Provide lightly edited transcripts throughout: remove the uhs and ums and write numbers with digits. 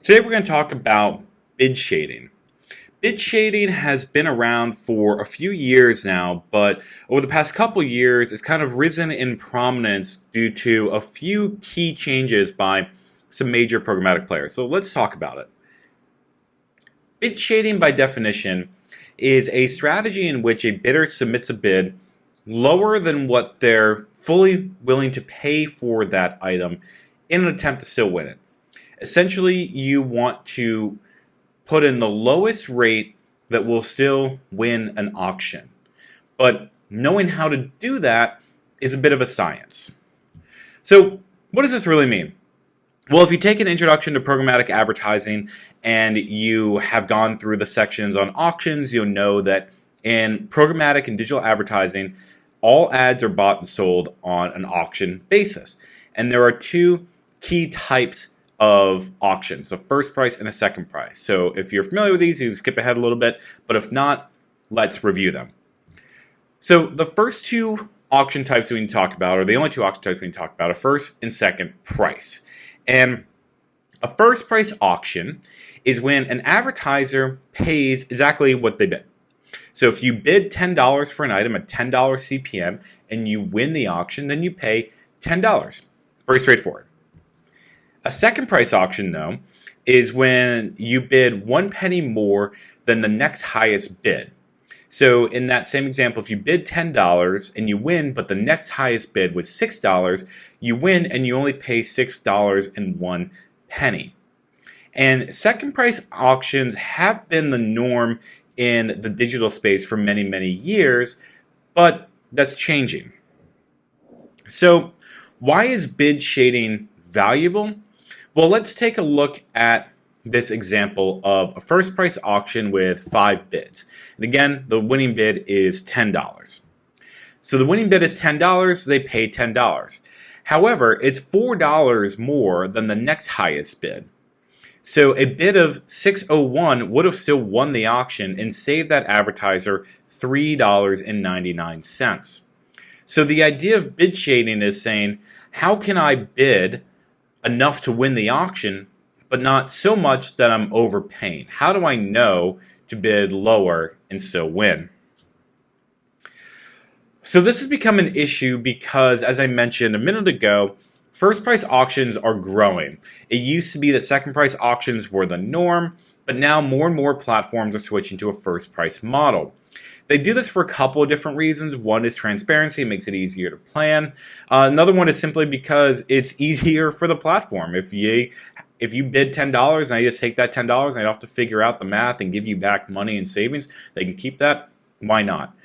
Today we're going to talk about bid shading. Bid shading has been around for a few years now, but over the past couple years it's kind of risen in prominence due to a few key changes by some major programmatic players. So let's talk about it. Bid shading, by definition, is a strategy in which a bidder submits a bid lower than what they're fully willing to pay for that item in an attempt to still win it. Essentially, you want to put in the lowest rate that will still win an auction. But knowing how to do that is a bit of a science. So what does this really mean? Well, if you take an introduction to programmatic advertising and you have gone through the sections on auctions, you'll know that in programmatic and digital advertising, all ads are bought and sold on an auction basis. And there are two key types of auctions, a first price and a second price. So if you're familiar with these, you can skip ahead a little bit, but if not, let's review them. So the first two auction types we need to talk about, or the only two auction types we need to talk about, are first and second price. And a first price auction is when an advertiser pays exactly what they bid. So if you bid $10 for an item at $10 CPM and you win the auction, then you pay $10. Very straightforward. A second price auction, though, is when you bid 1 penny more than the next highest bid. So in that same example, if you bid $10 and you win, but the next highest bid was $6, you win and you only pay $6.01. And second price auctions have been the norm in the digital space for many, many years, but that's changing. So why is bid shading valuable? Well, let's take a look at this example of a first price auction with 5 bids. And again, the winning bid is $10. So the winning bid is $10, they pay $10. However, it's $4 more than the next highest bid. So a bid of $6.01 would have still won the auction and saved that advertiser $3.99. So the idea of bid shading is saying, how can I bid enough to win the auction, but not so much that I'm overpaying? How do I know to bid lower and still win? So this has become an issue because, as I mentioned a minute ago, first price auctions are growing. It used to be that second price auctions were the norm, but now more and more platforms are switching to a first price model. They do this for a couple of different reasons. One is transparency, it makes it easier to plan. Another one is simply because it's easier for the platform. If you bid $10 and I just take that $10 and I don't have to figure out the math and give you back money and savings, they can keep that. Why not?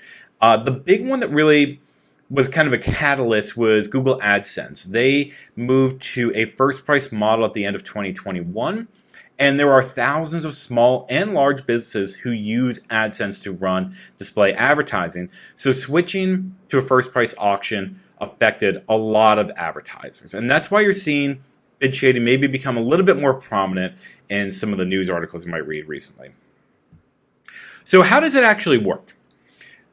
The big one that really was kind of a catalyst was Google AdSense. They moved to a first price model at the end of 2021. And there are thousands of small and large businesses who use AdSense to run display advertising. So switching to a first price auction affected a lot of advertisers. And that's why you're seeing bid shading maybe become a little bit more prominent in some of the news articles you might read recently. So how does it actually work?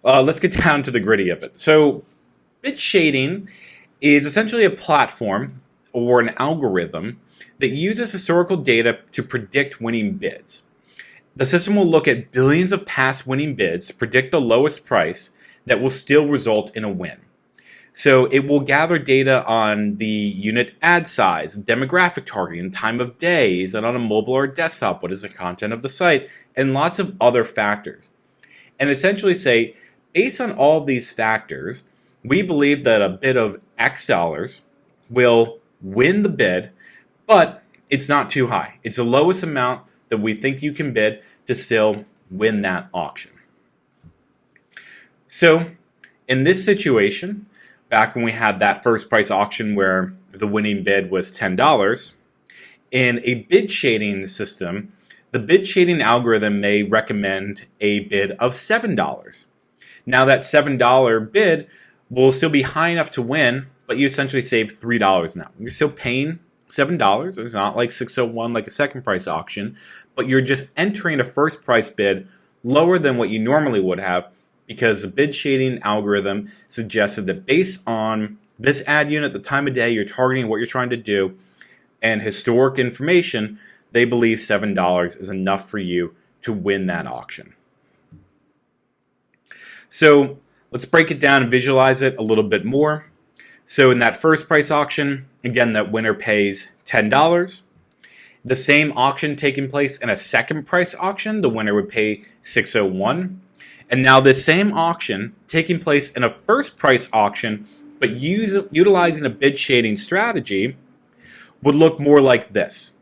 Let's get down to the gritty of it. So bid shading is essentially a platform or an algorithm that uses historical data to predict winning bids. The system will look at billions of past winning bids, predict the lowest price that will still result in a win. So it will gather data on the unit ad size, demographic targeting, time of day, is it on a mobile or desktop, what is the content of the site, and lots of other factors. And essentially say, based on all of these factors, we believe that a bid of X dollars will win the bid, but it's not too high. It's the lowest amount that we think you can bid to still win that auction. So in this situation, back when we had that first price auction where the winning bid was $10, in a bid shading system, the bid shading algorithm may recommend a bid of $7. Now that $7 bid will still be high enough to win, but you essentially save $3 now. You're still paying $7. It's not like $6.01 like a second price auction, but you're just entering a first price bid lower than what you normally would have because the bid shading algorithm suggested that based on this ad unit, the time of day you're targeting, what you're trying to do, and historic information, they believe $7 is enough for you to win that auction. So let's break it down and visualize it a little bit more. So in that first price auction, again, that winner pays $10. The same auction taking place in a second price auction, the winner would pay $6.01. And now this same auction taking place in a first price auction, but utilizing a bid shading strategy, would look more like this.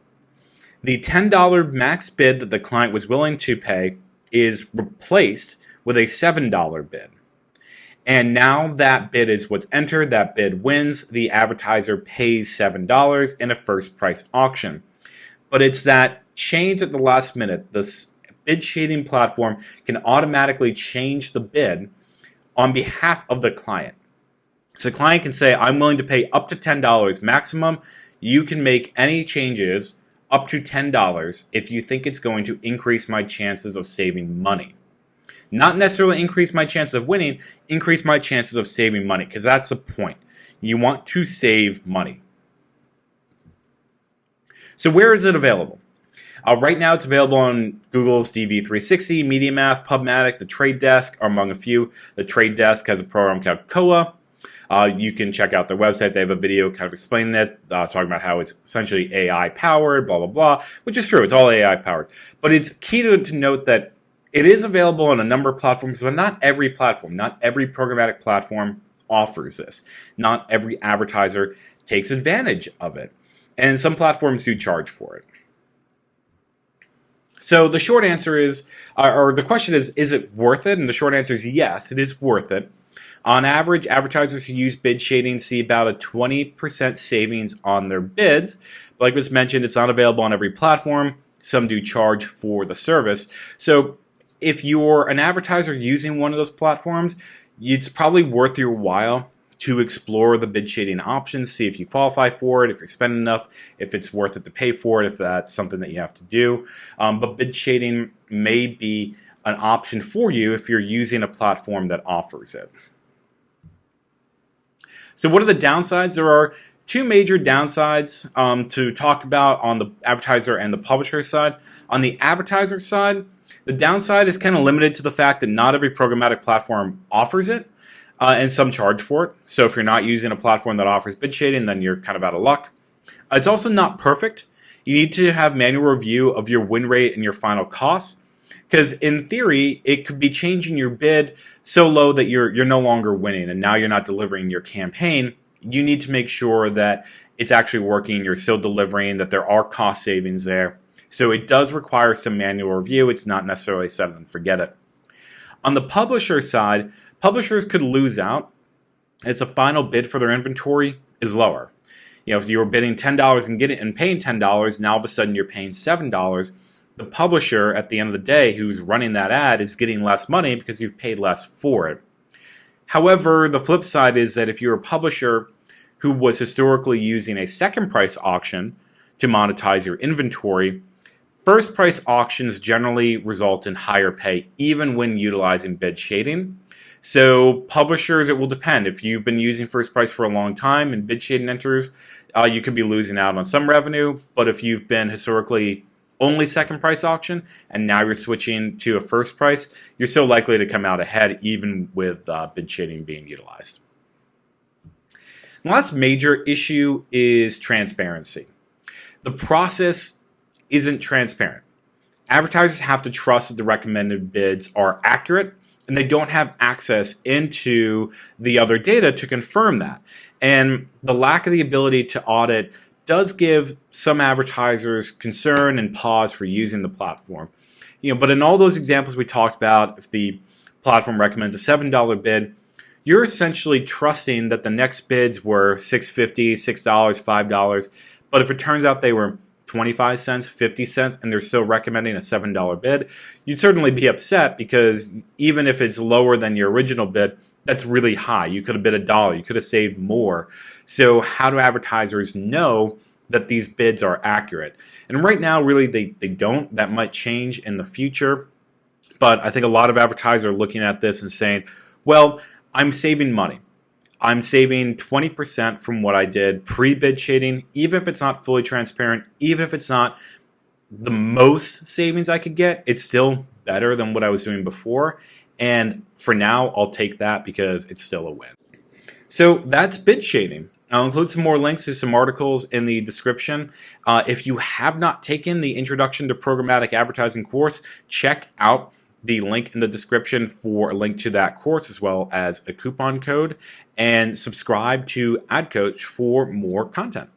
The $10 max bid that the client was willing to pay is replaced with a $7 bid. And now that bid is what's entered, that bid wins, the advertiser pays $7 in a first price auction. But it's that change at the last minute. The bid shading platform can automatically change the bid on behalf of the client. So the client can say, I'm willing to pay up to $10 maximum. You can make any changes up to $10 if you think it's going to increase my chances of saving money. Not necessarily increase my chances of winning, increase my chances of saving money, because that's the point. You want to save money. So where is it available? Right now it's available on Google's DV360, MediaMath, PubMatic, The Trade Desk, among a few. The Trade Desk has a program called Koa. You can check out their website. They have a video kind of explaining it, talking about how it's essentially AI-powered, blah, blah, blah, which is true. It's all AI-powered. But it's key to note that it is available on a number of platforms, but not every platform, not every programmatic platform offers this. Not every advertiser takes advantage of it. And some platforms do charge for it. So the short answer is, or the question is it worth it? And the short answer is yes, it is worth it. On average, advertisers who use bid shading see about a 20% savings on their bids. But like was mentioned, it's not available on every platform. Some do charge for the service. So if you're an advertiser using one of those platforms, it's probably worth your while to explore the bid shading options, see if you qualify for it, if you're spending enough, if it's worth it to pay for it, if that's something that you have to do. But bid shading may be an option for you if you're using a platform that offers it. So what are the downsides? There are two major downsides to talk about on the advertiser and the publisher side. On the advertiser side, the downside is kind of limited to the fact that not every programmatic platform offers it, and some charge for it. So if you're not using a platform that offers bid shading, then you're kind of out of luck. It's also not perfect. You need to have manual review of your win rate and your final costs, because in theory, it could be changing your bid so low that you're no longer winning, and now you're not delivering your campaign. You need to make sure that it's actually working, you're still delivering, that there are cost savings there. So it does require some manual review. It's not necessarily set and forget it. On the publisher side, publishers could lose out as the final bid for their inventory is lower. You know, if you were bidding $10 and paying $10, now all of a sudden you're paying $7. The publisher at the end of the day who's running that ad is getting less money because you've paid less for it. However, the flip side is that if you're a publisher who was historically using a second price auction to monetize your inventory, first price auctions generally result in higher pay even when utilizing bid shading. So publishers, it will depend. If you've been using first price for a long time and bid shading enters, you could be losing out on some revenue. But if you've been historically only second price auction and now you're switching to a first price, you're still likely to come out ahead even with bid shading being utilized. The last major issue is transparency. The process isn't transparent. Advertisers have to trust that the recommended bids are accurate, and they don't have access into the other data to confirm that. And the lack of the ability to audit does give some advertisers concern and pause for using the platform. But in all those examples we talked about, if the platform recommends a $7 bid, you're essentially trusting that the next bids were $6.50, $6, $5. But if it turns out they were 25 cents, 50 cents, and they're still recommending a $7 bid, you'd certainly be upset because even if it's lower than your original bid, that's really high. You could have bid $1. You could have saved more. So how do advertisers know that these bids are accurate? And right now, really, they don't. That might change in the future. But I think a lot of advertisers are looking at this and saying, well, I'm saving money. I'm saving 20% from what I did pre-bid shading, even if it's not fully transparent, even if it's not the most savings I could get. It's still better than what I was doing before. And for now, I'll take that because it's still a win. So that's bid shading. I'll include some more links to some articles in the description. If you have not taken the Introduction to Programmatic Advertising course, check out the link in the description for a link to that course as well as a coupon code, and subscribe to Ad Coach for more content.